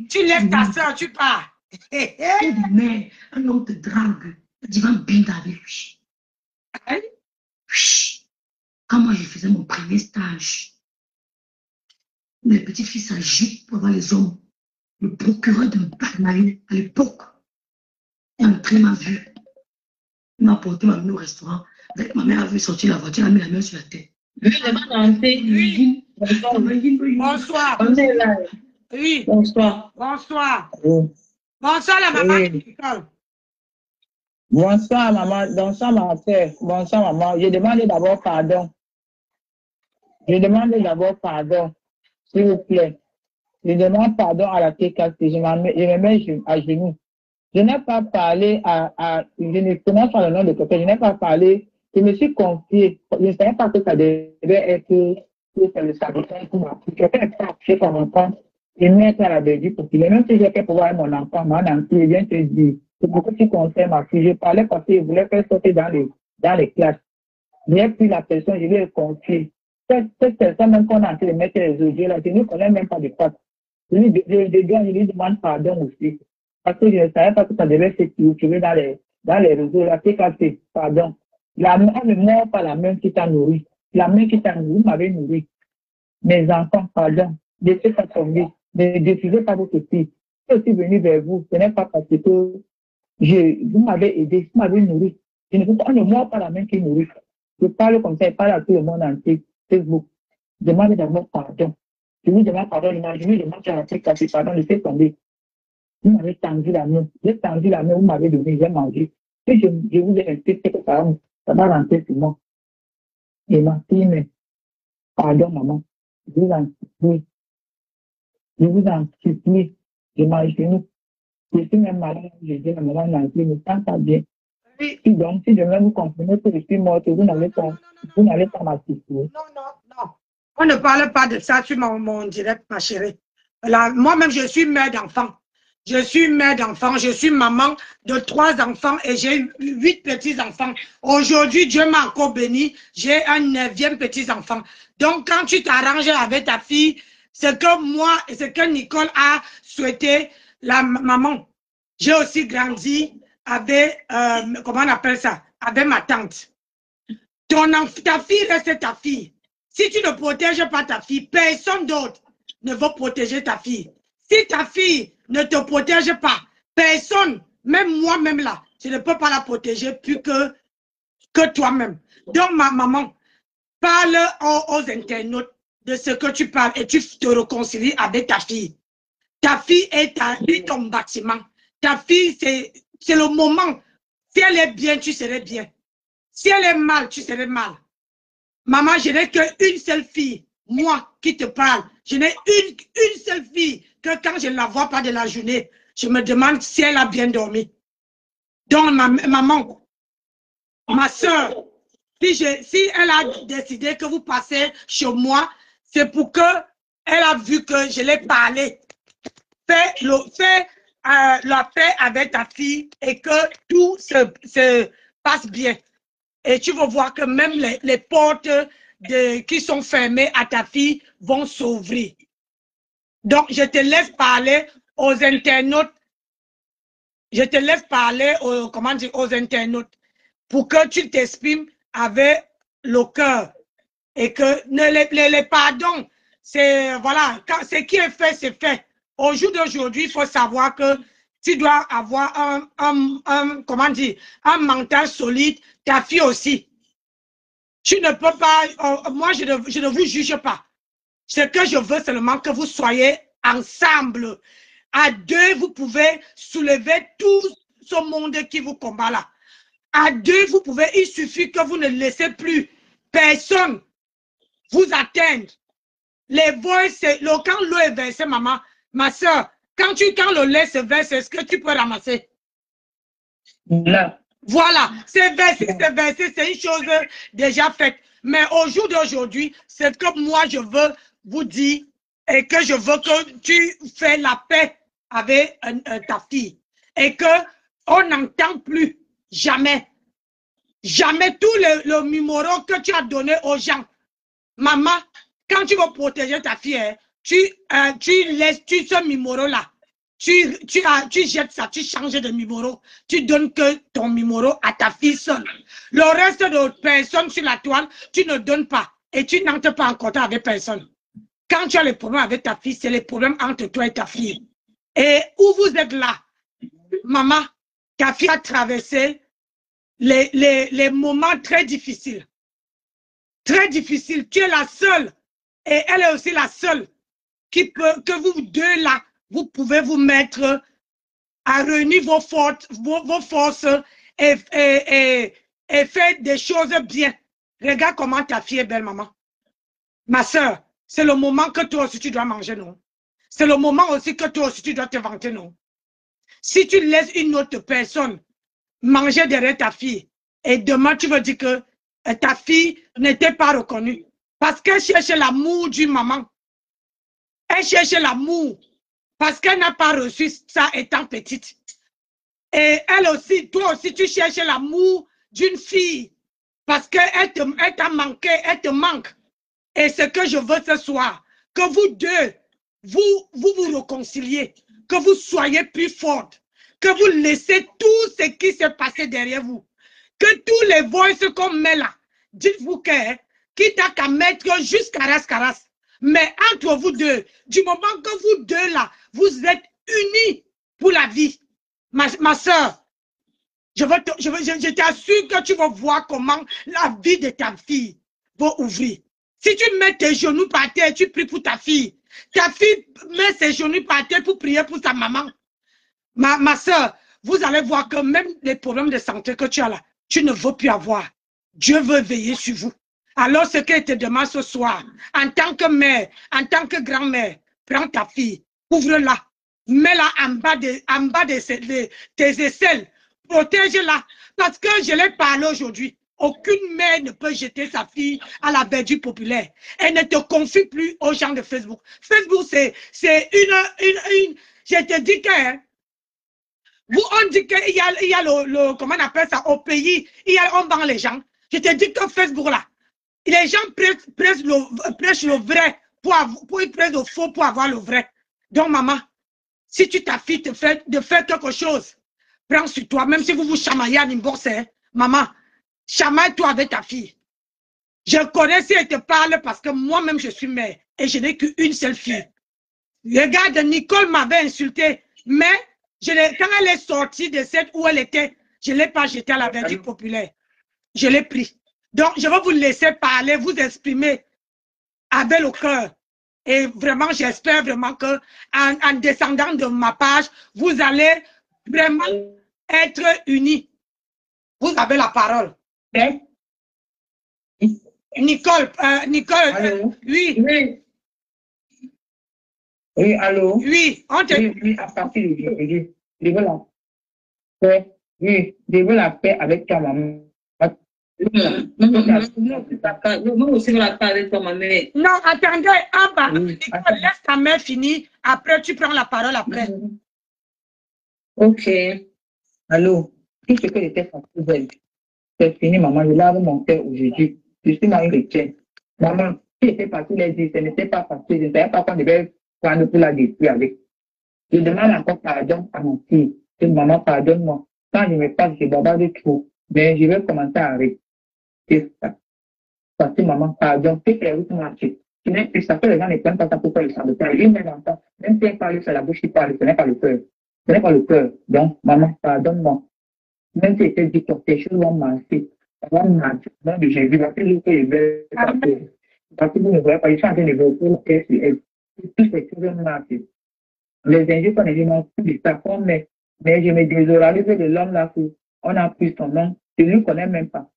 Tu lèves ta soeur, tu pars. Mais un homme te drague, tu vas bien avec lui. Hein? Quand moi je faisais mon premier stage, les petites filles s'agitent pour voir les hommes. Le procureur de Paris à l'époque est entré, m'a vu. Il m'a porté ma main au restaurant. Ma mère a vu sortir la voiture, elle a mis la main sur la tête. Oui. Bonsoir. Oui. Bonsoir. Bonsoir. Oui. Bonsoir la maman. Oui. Bonsoir maman. Bonsoir ma soeur. Bonsoir maman. Je demande d'abord pardon. Je demande d'abord pardon. S'il vous plaît. Je demande pardon à la TKC. Je me mets à genoux. Je n'ai pas parlé je ne connais pas le nom de quelqu'un. Je n'ai pas parlé. Je me suis confié. Je ne savais pas que ça devait être que c'est le sabotage pour ma fille. Quelqu'un est touché par mon enfant. Et mettre à la Belgique pour qu'il ait même si j'ai fait pour voir mon enfant, mon enfant, il vient te dire. C'est pourquoi tu conseilles ma fille. Je parlais parce qu'il voulait faire sortir dans les classes. J'ai pris la personne, je lui ai confié. Cette personne, même qu'on a en train de mettre les audios là, je ne connais même pas de quoi. Je lui demande pardon aussi. Parce que je ne savais pas que ça devait se trouver dans les réseaux. La TKC, pardon. Elle ne mord pas la main qui t'a nourri. La main qui t'a nourri m'avait nourri. Mes enfants, pardon. Je ne sais pas tomber. Ne diffusez pas votre fille. Je suis venu vers vous. Ce n'est pas parce que vous m'avez aidé, vous m'avez nourri. Je ne peux pas, on ne mord pas la main qui nourrit. Je parle comme ça, je parle à tout le monde entier. Facebook. Demandez d'abord pardon. Je lui demande pardon, je lui demande à la TKC, pardon, laissez tomber. Vous m'avez tendu la main. J'ai tendu la main, vous m'avez donné, j'ai mangé. Et je vous ai insisté que ça va rentrer sur moi. Et ma fille, mais, pardon, maman. Je vous en supplie. Je vous en supplie. Je mange genou. Je suis même malade. Je dis à maman, je ne me sens pas bien. Oui. Et donc, si demain vous comprenez que je suis morte, vous n'allez pas m'assister. Non. On ne parle pas de ça sur mon direct, ma chérie. Moi-même, je suis mère d'enfant. Je suis mère d'enfant, je suis maman de 3 enfants et j'ai 8 petits-enfants. Aujourd'hui, Dieu m'a encore béni, j'ai un 9e petit-enfant. Donc, quand tu t'arranges avec ta fille, c'est que moi et ce que Nicole a souhaité, la maman, j'ai aussi grandi avec, comment on appelle ça, avec ma tante. Ta fille reste ta fille. Si tu ne protèges pas ta fille, personne d'autre ne va protéger ta fille. Si ta fille ne te protège pas, personne, même moi-même là, je ne peux pas la protéger plus que toi-même. Donc, ma maman, parle aux internautes de ce que tu parles et tu te réconcilies avec ta fille. Ta fille est ton bâtiment. Ta fille, c'est le moment. Si elle est bien, tu serais bien. Si elle est mal, tu serais mal. Maman, je n'ai qu'une seule fille, moi qui te parle. Je n'ai une seule fille que quand je ne la vois pas de la journée, je me demande si elle a bien dormi. Donc, maman, ma soeur, si elle a décidé que vous passez chez moi, c'est pour que elle a vu que je l'ai parlé. Fais la paix avec ta fille et que tout se passe bien. Et tu vas voir que même les portes qui sont fermées à ta fille vont s'ouvrir. Donc, je te laisse parler aux internautes. Je te laisse parler aux internautes pour que tu t'exprimes avec le cœur. Et que les pardons, c'est voilà, ce qui est fait, c'est fait. Au jour d'aujourd'hui, il faut savoir que tu dois avoir un mental solide, ta fille aussi. Tu ne peux pas, moi je ne vous juge pas. Ce que je veux seulement que vous soyez ensemble. À deux, vous pouvez soulever tout ce monde qui vous combat là. À deux, vous pouvez, il suffit que vous ne laissez plus personne vous atteindre. Les vols, quand l'eau est versée, maman, ma soeur, quand le lait se verse, est-ce que tu peux ramasser? Non. Voilà, c'est versé, c'est une chose déjà faite. Mais au jour d'aujourd'hui, c'est que moi, je veux vous dire et que je veux que tu fais la paix avec ta fille. Et qu'on n'entend plus jamais, tout le numéro que tu as donné aux gens. Maman, quand tu vas protéger ta fille, tu laisses ce numéro-là. Tu jettes ça, tu changes de numéro. Tu donnes que ton numéro à ta fille seule. Le reste de personnes sur la toile, tu ne donnes pas. Et tu n'entres pas en contact avec personne. Quand tu as les problèmes avec ta fille, c'est les problèmes entre toi et ta fille. Et où vous êtes là, maman, ta fille a traversé les moments très difficiles. Très difficiles. Tu es la seule. Et elle est aussi la seule que vous deux là, vous pouvez vous mettre à réunir vos forces et faire des choses bien. Regarde comment ta fille est belle, maman. Ma soeur, c'est le moment que toi aussi tu dois manger, non? C'est le moment aussi que toi aussi tu dois te vanter, non? Si tu laisses une autre personne manger derrière ta fille, et demain tu veux dire que ta fille n'était pas reconnue, parce qu'elle cherche l'amour d'une maman. Elle cherche l'amour, parce qu'elle n'a pas reçu ça étant petite. Et elle aussi, toi aussi, tu cherches l'amour d'une fille, parce qu'elle t'a manqué, elle te manque. Et ce que je veux ce soir, que vous deux, vous réconciliez, que vous soyez plus fortes, que vous laissez tout ce qui s'est passé derrière vous, que tous les voices qu'on met là, dites-vous que, quitte à qu'à mettre jusqu'à Rascaras, mais entre vous deux, du moment que vous deux là, vous êtes unis pour la vie, ma soeur, je t'assure que tu vas voir comment la vie de ta fille va ouvrir. Si tu mets tes genoux par terre, tu pries pour ta fille met ses genoux par terre pour prier pour sa maman. Ma soeur, vous allez voir que même les problèmes de santé que tu as là, tu ne veux plus avoir. Dieu veut veiller sur vous. Alors ce qu'elle te demande ce soir, en tant que mère, en tant que grand-mère, prends ta fille, ouvre-la, mets-la en bas de tes aisselles, protège-la. Parce que je l'ai parlé aujourd'hui. Aucune mère ne peut jeter sa fille à la verdure populaire. Elle ne te confie plus aux gens de Facebook. Facebook, c'est une... Je te dis que... on dit qu'il y a le... Comment on appelle ça? Au pays, on vend les gens. Je te dis que Facebook, là, les gens prêchent le vrai pour ils prêchent le faux pour avoir le vrai. Donc, maman, si ta fille te fait de faire quelque chose, prends sur toi, même si vous chamaillez à n'importe quoi, maman, chamaille-toi avec ta fille. Je connais si elle te parle parce que moi-même, je suis mère et je n'ai qu'une seule fille. Regarde, Nicole m'avait insulté, mais quand elle est sortie de cette où elle était, je ne l'ai pas jetée à la verdure populaire. Je l'ai pris. Donc, je vais vous laisser parler, vous exprimer avec le cœur. Et vraiment, j'espère vraiment que en descendant de ma page, vous allez vraiment être unis. Vous avez la parole. Okay. Nicole, oui. Oui. Oui, allô? Oui, on te... Oui, à partir d'aujourd'hui, je veux la paix. Oui, je veux la paix avec ta maman. Moi aussi, je veux la paix avec toi, ma mère. Non, attendez, Nicole, laisse ta mère finir. Après, tu prends la parole après. Ok. Allô? Tout ce que j'étais fatiguée, c'est fini, maman. Je lave mon cœur aujourd'hui. Je suis Marie chrétienne. Maman, si j'étais partie les dire, ce n'était pas facile. Je ne savais pas qu'on devait prendre pour la détruire avec. Je demande encore pardon à mon fils. Maman, pardonne-moi. Quand je me passe, je bavarde trop. Mais je vais commencer à arrêter ça. Parce que maman, pardon, c'est que les routes marchent. Tu n'es plus ça que les gens ne prennent pas ça pour faire le sabotage. Une même enfant, même si elle parle sur la bouche, il parle, ce n'est pas le cœur. Ce n'est pas le cœur. Donc, maman, pardonne-moi. Même si c'était dit que tes choses vont marcher. Ça va marcher. Donc, j'ai vu la fille que je vais passer. Parce que vous ne voyez pas, ils sont en train de vérifier sur elle. Tout ces choses vont marcher. Les injures qu'on a dit, non, tout de ça, mais je me désolise de l'homme là, on a pris son nom, je ne le connais même pas.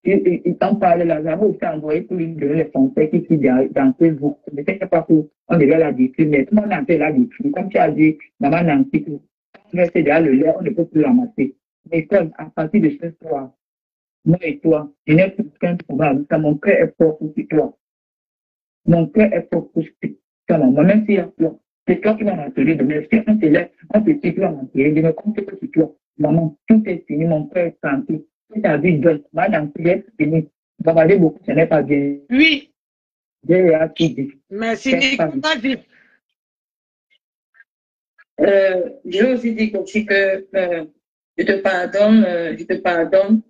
Il t'en parle là, j'avais aussi envoyé pour lui donner les conseils qui sont dans Facebook. Je ne sais pas où on devait la détruire, mais tout le monde a fait la détruire. Comme tu as dit, maman Nancy, on essaie déjà le lait, on ne peut plus ramasser. Mais comme à partir de ce soir, moi et toi, je n'ai plus qu'un problème. Mon cœur est fort pour toi. Mon cœur est fort pour toi. Moi-même, s'il y a toi, c'est toi qui vas m'enterrer demain. Si on te lève, on te dit que tu vas m'enterrer. Je ne compte que sur toi. Maman, tout est fini, mon cœur est tranquille. Si ta vie donne, madame, tu es fini. Bavarder beaucoup, ce n'est pas bien. Oui. J'ai à tout dit. Merci, Nico. Vas-y. Je veux aussi dire aussi que je te pardonne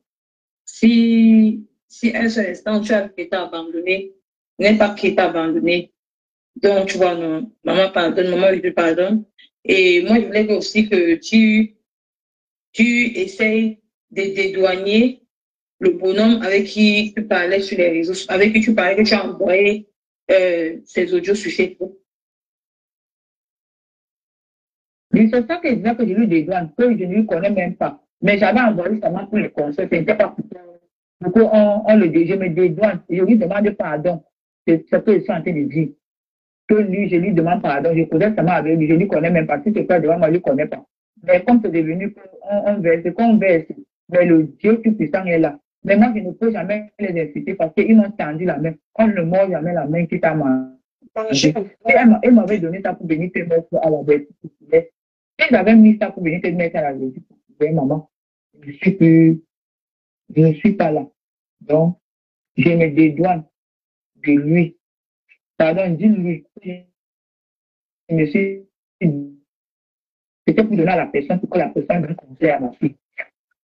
si un seul instant tu as été abandonné, n'est pas qui t'a abandonné. Donc, tu vois, non, maman pardonne, maman, je te pardonne. Et moi, je voulais dire aussi que tu essayes de dédouaner le bonhomme avec qui tu parlais sur les réseaux, avec qui tu parlais, que tu as envoyé ces audios sur Facebook. Mais c'est ça que je disais que je lui dédouane, que je ne lui connais même pas. Mais j'avais envoyé seulement pour le conseil, ce n'était pas pour ça. Du coup, je me dédouane, je lui demande pardon. C'est ce que je suis en train de dire. Que lui, je lui demande pardon, je connais seulement avec lui, je ne lui connais même pas. Si c'est pas devant moi, je ne lui connais pas. Mais comme c'est devenu qu'on verse, mais le Dieu tout-puissant est là. Mais moi, je ne peux jamais les inciter parce qu'ils m'ont tendu la main. On ne mord jamais la main qui t'a mangé. Il m'avait donné ça pour venir te mettre à la bête. Ils avaient mis ça pour venir te mettre à la bête. Maman, je ne suis pas là. Donc, je me dédouane de lui. Pardon, dis-lui. Je me suis c'était pour donner à la personne pour que la personne donne conseil à ma fille.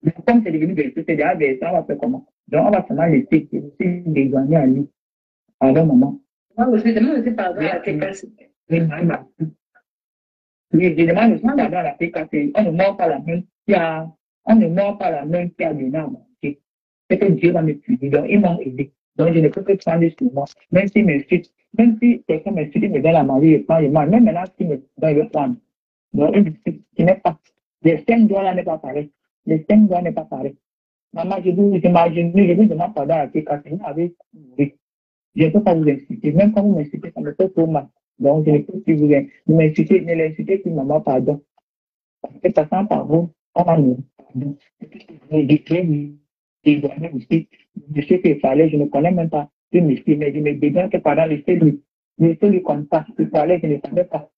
Donc, comme c'est devenu verset, c'est déjà verset, on va faire comment? Donc, on va seulement laisser dédouaner à lui. Pardon, maman. Moi aussi, demande aussi pardon à quelqu'un. Oui, je demande aussi pardon à la PKC. On ne mord pas la main qui a donné à manger. C'est que Dieu va me punir. Donc, ils m'ont aidé. Donc, je ne peux que prendre sur moi. Même si quelqu'un m'insulte, il me donne à manger, je prends, je mange. Même maintenant, s'il me donne, je vais prendre. Donc, ce n'est pas. Les 5 doigts là n'est pas pareil. Les 5 doigts n'est pas pareil. Maman, je vous demande pardon à la PKC. Vous avez mouru. Je ne peux pas vous insulter. Même quand vous m'insultez, ça me fait trop mal. Donc, je ne peux plus vous m'insulter, ne l'insultez plus, maman, pardon. Parce que passant par vous, on m'a mis pardon. Je sais qu'il fallait, je ne connais même pas le monsieur, mais je me dédouane que pendant laissez-lui comme ça. Il fallait, je ne savais pas.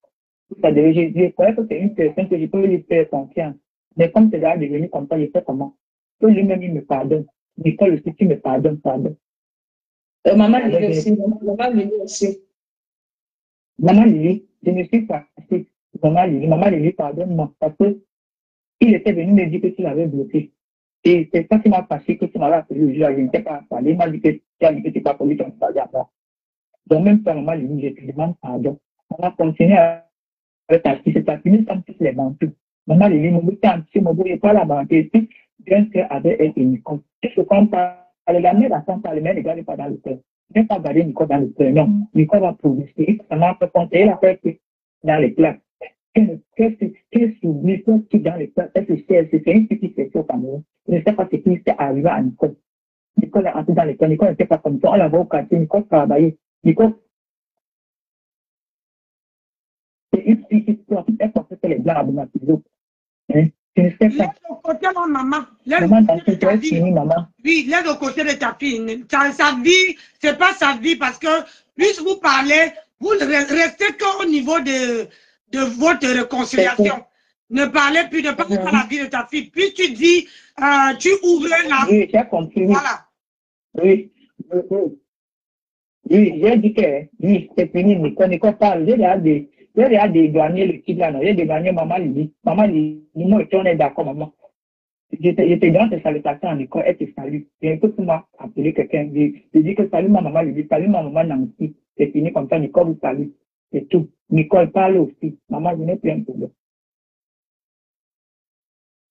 Je croyais que c'est une personne que je peux lui faire confiance. Mais comme c'est déjà devenu comme ça, je sais comment. Que lui-même, il me pardonne. Nicole aussi, tu me pardonnes, pardon. Maman Lily aussi. Maman Lily aussi. Maman Lily, je ne suis pas assez. Maman Lily, pardonne-moi. Parce que il était venu me dire que tu l'avais bloqué. Et c'est ça qui m'a fâché que tu m'avais appelé le jour. Je n'étais pas parlé. Il m'a dit que tu as dit que tu n'as pas poli ton pardon à moi. Donc, même pas maman Lily, je te demande pardon. On va continuer avec ta fille. C'est ta fille, comme toutes les mentures. Maman Lily, mon but, c'est mon but, pas la mentir. Bien que avec elle et Nicole. Qu'est-ce qu'on parle? La mère attend pas, le mère ne garde pas dans le cœur. Ne pas garder Nicole dans le cœur. Non, Nicole va progresser. Ça m'a fait compter. Elle a fait dans les classes. Qu'est-ce qui dans les classes? C'est une petite question au Cameroun. Je ne sais pas ce qui s'est arrivé à Nicole. Nicole est entrée dans les classes. Nicole n'était pas comme ça. On la voit au quartier. Nicole travaillait. Nicole, c'est une petite histoire. Elle pensait que les blancs avaient ma toujours. Je ne sais pas. Laisse au côté de maman. Maman, dans ce cas, fini, maman. Oui, laisse au côté de ta fille. Sa vie, c'est pas sa vie parce que plus vous parlez, vous ne restez qu'au niveau de votre réconciliation. Ne parlez plus, ne parlez pas la vie de ta fille. Puis tu dis, tu ouvres la... Oui, j'ai compris. Voilà. Oui, j'ai dit que oui, c'est fini, Nicole parle. J'ai déjà dédouané le type là, non. J'ai dédouané maman Lily. Maman Lily, moi, on est d'accord, maman. J'étais dans tes salutations en école, elle te salue. Et un peu pour moi, appeler quelqu'un, je dis que salut ma maman Lily, salut ma maman Nancy. C'est fini comme ça, Nicole vous salue. C'est tout. Nicole parle aussi. Maman, je n'ai plus un problème.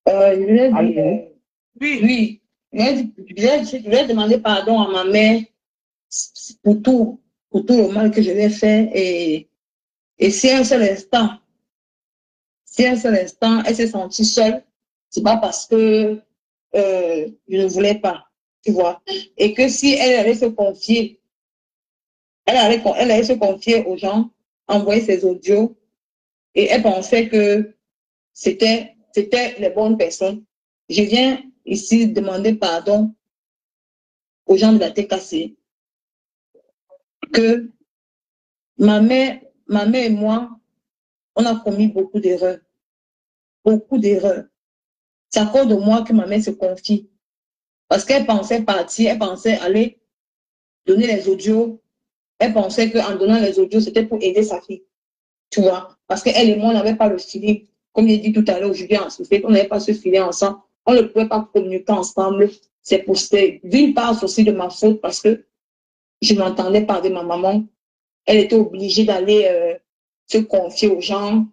Je voulais dire, oui. Je voulais demander pardon à ma mère pour tout le mal que je lui ai fait. Et si un seul instant, elle s'est sentie seule, c'est pas parce que je ne voulais pas, tu vois. Et que si elle allait se confier, elle allait se confier aux gens, envoyer ses audios, et elle pensait que c'était les bonnes personnes. Je viens ici demander pardon aux gens de la TKC que ma mère et moi, on a commis beaucoup d'erreurs. Beaucoup d'erreurs. C'est à cause de moi que ma mère se confie. Parce qu'elle pensait partir, elle pensait aller donner les audios Elle pensait qu'en donnant les audios, c'était pour aider sa fille. Tu vois, parce qu'elle et moi, on n'avait pas le feeling. Comme j'ai dit tout à l'heure, aujourd'hui, on n'avait pas ce feeling ensemble. On ne pouvait pas communiquer ensemble. C'est pour d'une part aussi de ma faute parce que je m'entendais pas avec ma maman. Elle était obligée d'aller se confier aux gens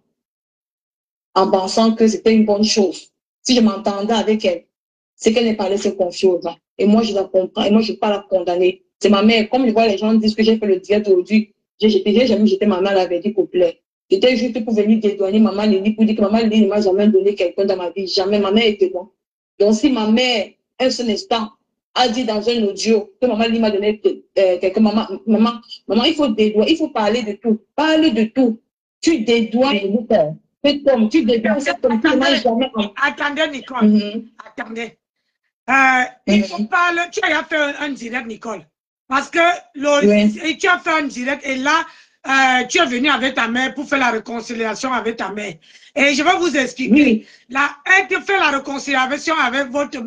en pensant que c'était une bonne chose. Si je m'entendais avec elle, c'est qu'elle n'est pas allée se confier aux gens. Et moi, je la comprends. Et moi, je ne vais pas la condamner. C'est ma mère. Comme je vois les gens disent que j'ai fait le direct aujourd'hui, j'ai jamais jeté ma mère à la verdict complet. J'étais juste pour venir dédouaner maman Lily pour dire que maman Lily ne m'a jamais donné quelqu'un dans ma vie. Jamais. Ma mère était bon. Donc, si ma mère, un seul instant, a dit dans un audio que maman Lily m'a donné quelqu'un, maman, il faut dédouaner, il faut parler de tout. Parle de tout. Tu dédouanes. Fais comme tu dédouanes. Attendez, Nicole. Attendez. Il faut parler. Tu as fait un direct, Nicole. Parce que tu as fait un direct et là, tu es venu avec ta mère pour faire la réconciliation avec ta mère. Et je vais vous expliquer. Là, elle te fait la réconciliation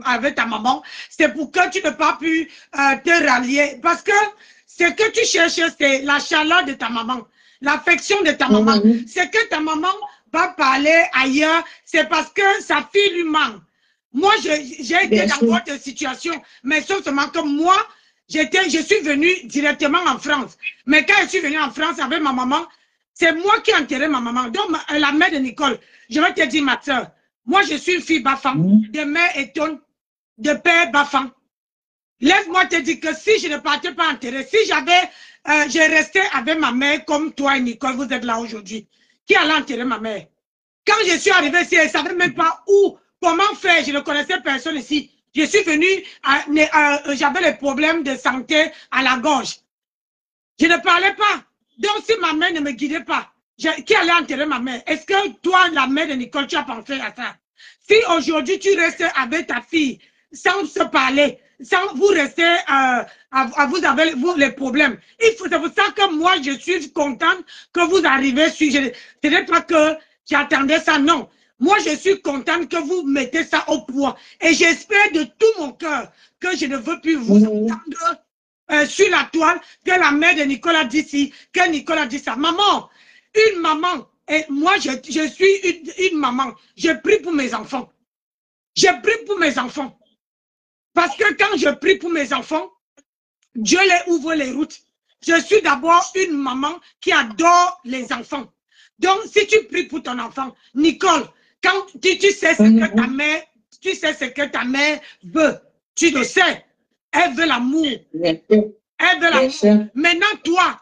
avec ta maman. C'est pour que tu n'aies pas pu te rallier. Parce que ce que tu cherches, c'est la chaleur de ta maman, l'affection de ta maman. C'est que ta maman va parler ailleurs. C'est parce que sa fille lui manque. Moi, j'ai été dans votre situation, mais sauf seulement que moi, je suis venue directement en France. Mais quand je suis venue en France avec ma maman, c'est moi qui ai enterré ma maman. Donc, la mère de Nicole, je vais te dire, ma soeur, moi, je suis une fille Bafang, de mère étonne, de père Bafang. Laisse-moi te dire que si je ne partais pas enterrer, si je restais avec ma mère comme toi et Nicole, vous êtes là aujourd'hui, qui allait enterrer ma mère? Quand je suis arrivée ici, elle ne savait même pas où. Comment faire? Je ne connaissais personne ici. Je suis venue, j'avais les problèmes de santé à la gorge. Je ne parlais pas. Donc, si ma mère ne me guidait pas, qui allait enterrer ma mère? Est-ce que toi, la mère de Nicole, tu as pensé à ça? Si aujourd'hui, tu restes avec ta fille sans se parler, sans vous rester vous avez les problèmes. C'est pour ça que moi, je suis contente que vous arrivez sur... Ce n'est pas que j'attendais ça, non. Moi, je suis contente que vous mettez ça au point. Et j'espère de tout mon cœur que je ne veux plus vous entendre sur la toile que la mère de Nicole a dit ci, que Nicole a dit ça. Maman, une maman, et moi, je suis une maman. Je prie pour mes enfants. Je prie pour mes enfants. Parce que quand je prie pour mes enfants, Dieu les ouvre les routes. Je suis d'abord une maman qui adore les enfants. Donc, si tu pries pour ton enfant, Nicole, quand tu sais ce que ta mère, tu sais ce que ta mère veut, tu le sais. Elle veut l'amour. Elle veut l'amour. Maintenant, toi,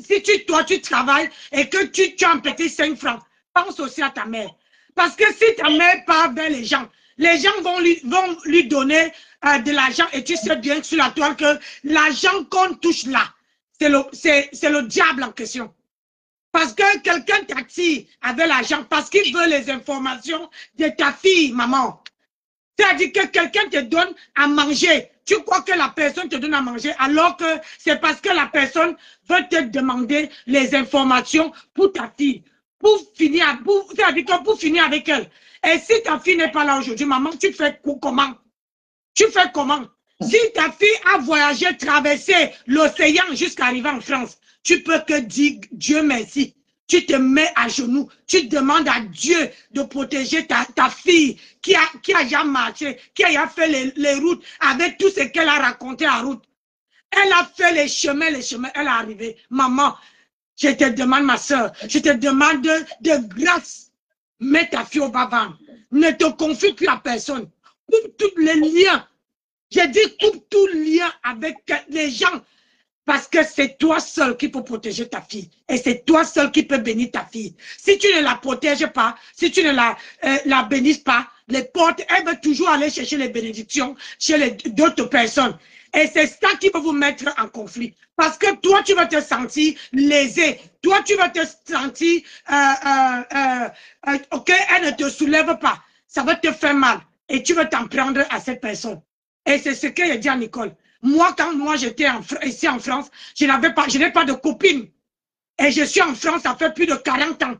si toi, tu travailles et que tu as un petit 5 francs, pense aussi à ta mère. Parce que si ta mère part vers les gens vont lui donner de l'argent et tu sais bien sur la toile que l'argent qu'on touche là, c'est le diable en question. Parce que quelqu'un t'attire avec l'argent parce qu'il veut les informations de ta fille, maman. C'est-à-dire que quelqu'un te donne à manger. Tu crois que la personne te donne à manger alors que c'est parce que la personne veut te demander les informations pour ta fille. C'est-à-dire que pour finir avec elle. Et si ta fille n'est pas là aujourd'hui, maman, tu fais comment? Tu fais comment? Si ta fille a voyagé, traversé l'océan jusqu'à arriver en France, tu peux que dire Dieu merci. Tu te mets à genoux, tu demandes à Dieu de protéger ta fille qui a déjà marché, qui a déjà fait les routes avec tout ce qu'elle a raconté en route. Elle a fait les chemins, elle est arrivée. Maman, je te demande, ma soeur, je te demande de grâce, mets ta fille au bavard. Ne te confie plus à personne. Coupe tous les liens. J'ai dit coupe tous lien avec les gens. Parce que c'est toi seul qui peut protéger ta fille. Et c'est toi seul qui peut bénir ta fille. Si tu ne la protèges pas, si tu ne la bénisses pas, les portes, elle va toujours aller chercher les bénédictions chez d'autres personnes. Et c'est ça qui va vous mettre en conflit. Parce que toi, tu vas te sentir lésé. Toi, tu vas te sentir ok, elle ne te soulève pas. Ça va te faire mal. Et tu vas t'en prendre à cette personne. Et c'est ce que j'ai dit à Nicole. Moi, quand j'étais ici en France, je n'ai pas de copine. Et je suis en France, ça fait plus de 40 ans.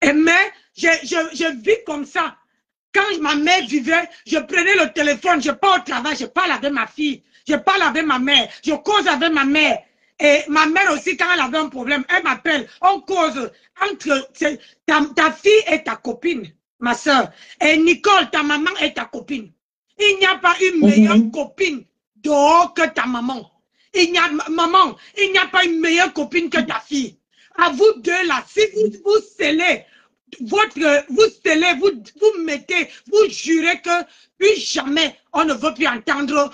Mais je vis comme ça. Quand ma mère vivait, je prenais le téléphone, je pars au travail, je parle avec ma fille, je parle avec ma mère, je cause avec ma mère. Et ma mère aussi, quand elle avait un problème, elle m'appelle, on cause entre ta fille et ta copine, ma soeur. Et Nicole, ta maman est ta copine. Il n'y a pas une meilleure copine dehors que ta maman. Maman, il n'y a pas une meilleure copine que ta fille. À vous deux là, si vous scellez, vous mettez, vous jurez que plus jamais on ne veut plus entendre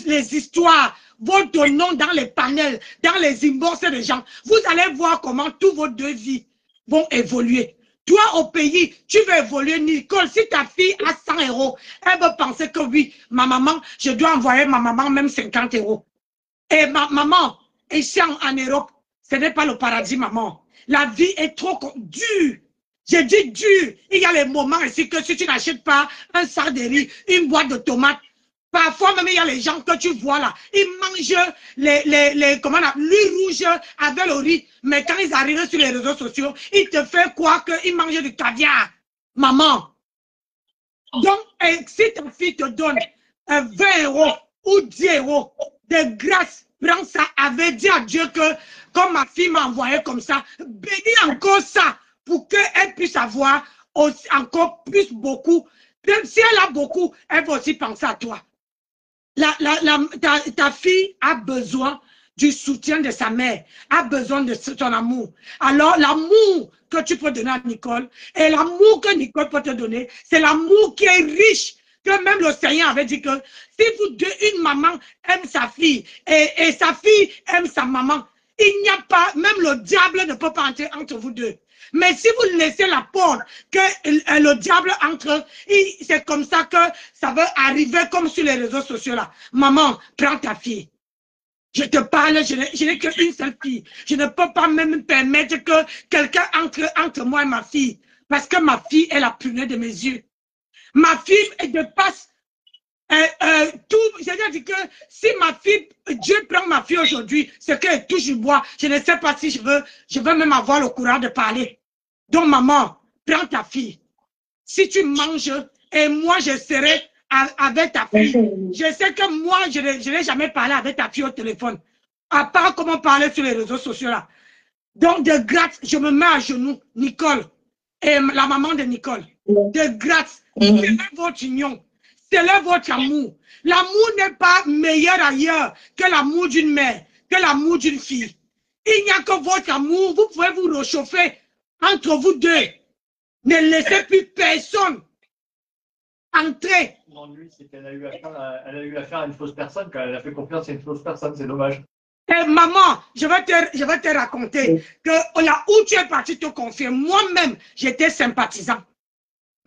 les histoires, votre nom dans les panels, dans les inbox des gens. Vous allez voir comment tous vos deux vies vont évoluer. Toi, au pays, tu veux évoluer. Nicole, si ta fille a 100 euros, elle veut penser que oui, ma maman, je dois envoyer ma maman même 50 euros. Et ma maman, ici en Europe, ce n'est pas le paradis, maman. La vie est trop dure. J'ai dit dur. Il y a les moments ici que si tu n'achètes pas un sac de riz, une boîte de tomates, parfois même il y a les gens que tu vois là, ils mangent l'huile rouge avec le riz, mais quand ils arrivent sur les réseaux sociaux, ils te font croire qu'ils mangent du caviar. Maman. Donc, si ta fille te donne 20 euros ou 10 euros de grâce, prends ça, avait dit à Dieu que, comme ma fille m'a envoyé comme ça, bénis encore ça pour qu'elle puisse avoir aussi, encore plus beaucoup. Même si elle a beaucoup, elle va aussi penser à toi. Ta fille a besoin du soutien de sa mère, a besoin de son amour. Alors, l'amour que tu peux donner à Nicole et l'amour que Nicole peut te donner, c'est l'amour qui est riche, que même le Seigneur avait dit que si une maman aime sa fille et sa fille aime sa maman, il n'y a pas, même le diable ne peut pas entrer entre vous deux. Mais si vous laissez la porte, que le diable entre, c'est comme ça que ça va arriver comme sur les réseaux sociaux là. Maman, prends ta fille. Je te parle, je n'ai qu'une seule fille. Je ne peux pas même permettre que quelqu'un entre moi et ma fille. Parce que ma fille est la prunelle de mes yeux. Ma fille dépasse tout. C'est-à-dire que si ma fille, Dieu prend ma fille aujourd'hui, c'est qu'elle touche du bois. Je ne sais pas si je veux même avoir le courage de parler. Donc, maman, prends ta fille. Si tu manges, et moi, je serai avec ta fille. Je sais que moi, je n'ai jamais parlé avec ta fille au téléphone. À part comment parler sur les réseaux sociaux là. Donc, de grâce, je me mets à genoux, Nicole, et la maman de Nicole. De grâce, c'est votre union. C'est votre amour. L'amour n'est pas meilleur ailleurs que l'amour d'une mère, que l'amour d'une fille. Il n'y a que votre amour. Vous pouvez vous réchauffer entre vous deux. Ne laissez plus personne entrer. L'ennui, c'est qu'elle a eu affaire à une fausse personne, quand elle a fait confiance à une fausse personne, c'est dommage. Et maman, je vais te raconter que là où tu es parti te confier, moi-même, j'étais sympathisant.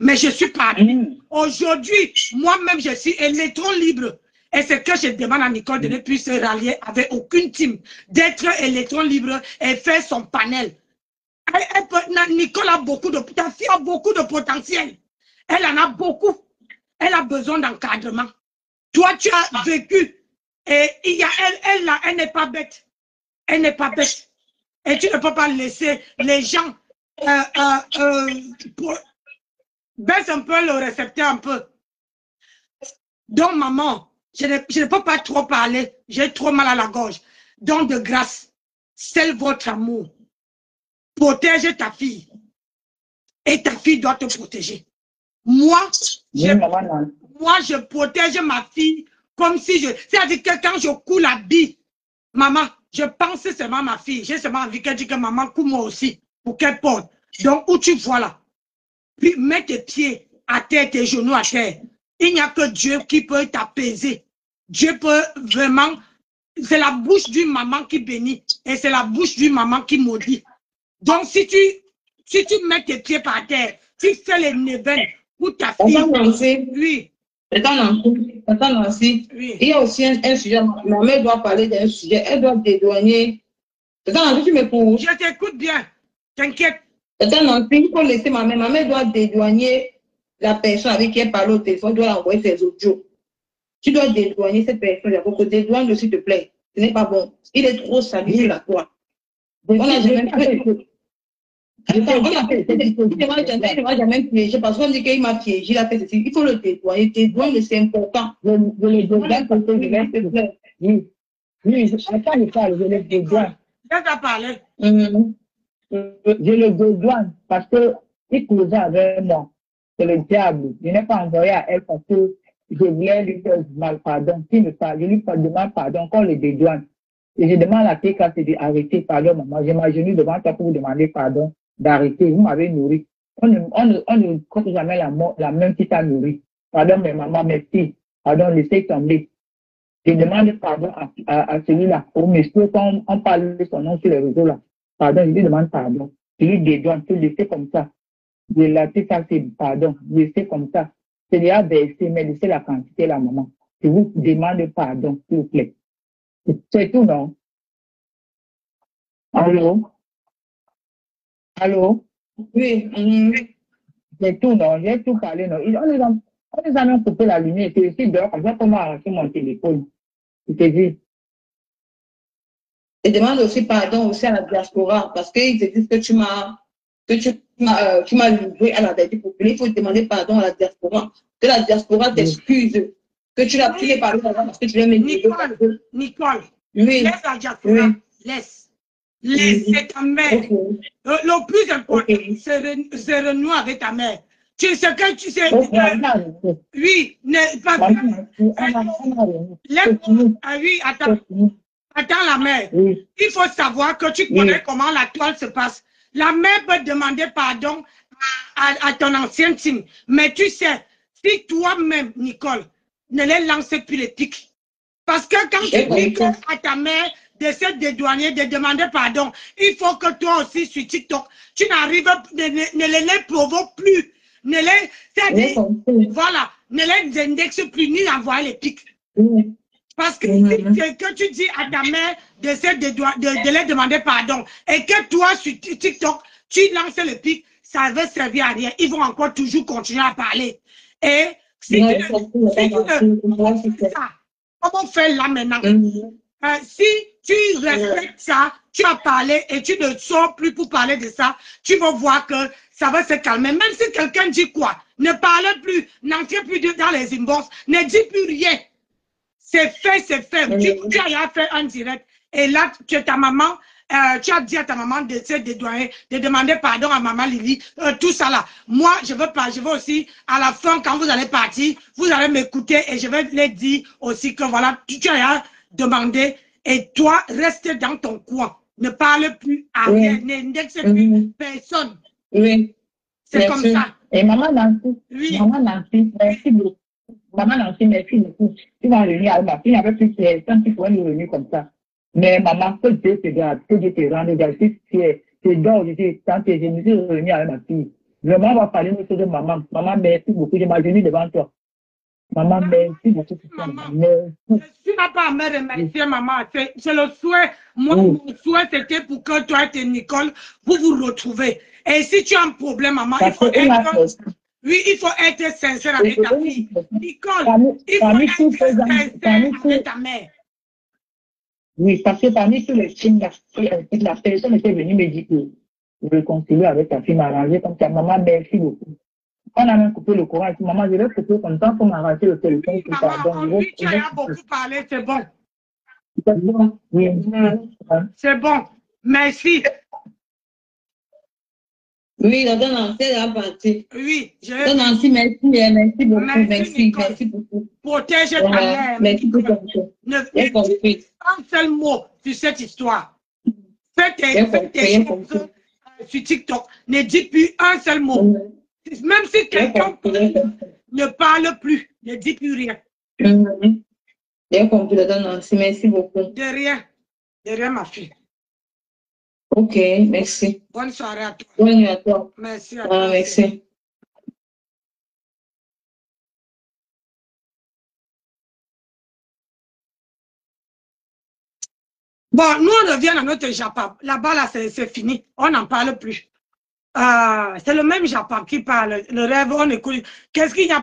Mais je suis parti. Aujourd'hui, moi-même, je suis électron libre. Et c'est que je demande à Nicole de ne plus se rallier avec aucune team, d'être électron libre et faire son panel. Nicole a beaucoup de... Ta fille a beaucoup de potentiel. Elle en a beaucoup. Elle a besoin d'encadrement. Toi, tu as vécu. Et elle n'est pas bête. Elle n'est pas bête. Et tu ne peux pas laisser les gens baisse un peu le récepteur un peu. Donc, maman, je ne peux pas trop parler. J'ai trop mal à la gorge. Donc, de grâce, c'est votre amour. Protège ta fille. Et ta fille doit te protéger. Moi, je protège ma fille comme si je... C'est-à-dire que quand je coule la bille, maman, je pense seulement à ma fille. J'ai seulement envie qu'elle dise que maman coule moi aussi pour qu'elle porte. Donc, où tu vois là, puis mets tes pieds à terre, tes genoux à terre. Il n'y a que Dieu qui peut t'apaiser. Dieu peut vraiment... C'est la bouche d'une maman qui bénit et c'est la bouche d'une maman qui maudit. Donc, si tu mets tes pieds par terre, tu fais les neuvaines pour ta fille. Oui. Attends, Nancy. Oui. Il y a aussi un sujet. Ma mère doit parler d'un sujet. Elle doit dédouaner. Attends, Nancy, tu m'épouses. Je t'écoute bien. T'inquiète. Attends, Nancy, il faut laisser ma mère. Ma mère doit dédouaner la personne avec qui elle parle au téléphone. Doit envoyer ses audios. Tu dois dédouaner cette personne. Il faut que dédouane, s'il te plaît. Ce n'est pas bon. Il est trop salé sur la toi. On a jamais fait. Attends, il ne m'a jamais piégé parce qu'on dit qu'il m'a piégé, il a fait ceci. Il faut le dédouaner. Dédouaner, c'est important. Je le dédouane parce que je laisse. Oui, attends, je parle, je le dédouane. Laisse-la parler. Je le dédouane parce que il causait avec moi. C'est le diable. Je n'ai pas envoyé à elle parce que je voulais lui faire du mal, pardon. Je lui demande pardon, qu'on le dédouane. Et je demande à TK d'arrêter, pardon, maman. J'ai m'agenouille devant toi pour vous demander pardon, d'arrêter. Vous m'avez nourri. On ne compte jamais la même qui t'a nourri. Pardon, mais maman, merci. Pardon, laissez tomber. Je demande pardon à celui-là. Au monsieur, quand on parle de son nom sur les réseaux là. Pardon, je lui demande pardon. Je lui dédouane, je le laisser comme ça. Je l'ai fait ça, c'est pardon. Je le sais comme ça. C'est déjà versé, mais laissez la quantité là, maman. Je vous demande pardon, s'il vous plaît. C'est tout, non? Allô? Allô? Oui. C'est tout, non? J'ai tout parlé, non? On les a même coupé la lumière. C'est ici dehors, comme ça, comment arracher mon téléphone? Je te dis. Et demande aussi pardon aussi à la diaspora parce qu'ils te disent que tu m'as livré à la dette populaire. Il faut demander pardon à la diaspora. Que la diaspora t'excuse. Que tu l'as pris par là parce que tu l'as mis. Nicole. Oui. Laisse la diaspora. Oui. Laisse. Laisse ta mère. Okay. Le plus important, c'est renouer avec ta mère. Tu sais que tu sais. Oui, oui, attends la mère. Oui. Il faut savoir que tu connais comment la toile se passe. La mère peut demander pardon à ton ancien team. Mais tu sais, si toi-même, Nicole, ne les lances plus les pics. Parce que quand tu dis à ta mère de se dédouaner, de demander pardon, il faut que toi aussi sur TikTok, tu n'arrives, ne les provoques plus. Ne les, voilà, ne les indexes plus, ni envoyer les pics. Parce que que tu dis à ta mère de les demander pardon et que toi sur TikTok, tu lances le pic, ça ne veut servir à rien. Ils vont encore toujours continuer à parler. Et si ça, comment faire là maintenant? Si tu respectes ça, tu as parlé et tu ne sors plus pour parler de ça, tu vas voir que ça va se calmer. Même si quelqu'un dit quoi, ne parle plus, n'entrez plus dans les inbox, ne dis plus rien. C'est fait, c'est fait. Tu as fait un direct. Et là, ta maman, tu as dit à ta maman de se dédouaner, de demander pardon à maman Lily, tout ça là. Moi, je veux pas, je veux aussi, à la fin, quand vous allez partir, vous allez m'écouter et je vais les dire aussi que voilà, tu as demandé et toi, reste dans ton coin. Ne parle plus à rien, n'indexe plus personne. Oui. C'est comme ça. Et maman Nancy, merci beaucoup. Maman Nancy, merci beaucoup. Tu vas revenir avec ma fille, il n'y avait plus personne qui pourrait nous revenir comme ça. Mais maman, que Dieu te garde, que Dieu te rende grâce. Tu dors, je me suis revenu avec ma fille. Vraiment, on va parler de maman. Maman, merci beaucoup. Je m'agenouille devant toi. Maman, merci beaucoup. Tu n'as pas à me remercier, maman. C'est le souhait. Moi, mon souhait, c'était pour que toi et Nicole, vous retrouvez. Et si tu as un problème, maman, il faut être sincère avec ta fille. Nicole, il faut être sincère avec ta mère. Oui, parce que parmi tous les signes, la personne était venue me dire que je réconcilier avec ta fille, m'arranger comme ça. Maman, merci beaucoup. On a même coupé le courant. Maman, je vais couper comme ça pour m'arranger le téléphone. Oui, maman, tu as beaucoup parlé, c'est bon. C'est bon. Oui. C'est bon. Merci. Oui, Dada Nancy est la partie. Oui, Dada Nancy, merci beaucoup. Merci beaucoup. Protège ta mère. Merci beaucoup. Ne dis un seul mot sur cette histoire. Fais tes choses sur TikTok. Ne dis plus un seul mot. Même si quelqu'un ne parle plus, ne dis plus rien. Bien compris, Dada Nancy. Merci beaucoup. De rien, ma fille. Ok, merci. Bonne soirée à toi. Bonne nuit à toi. Merci à toi. Merci. Bon, nous, on revient à notre Japon. Là-bas, là, c'est fini. On n'en parle plus. C'est le même Japon qui parle. Le rêve, on écoute. Qu'est-ce qu'il y a?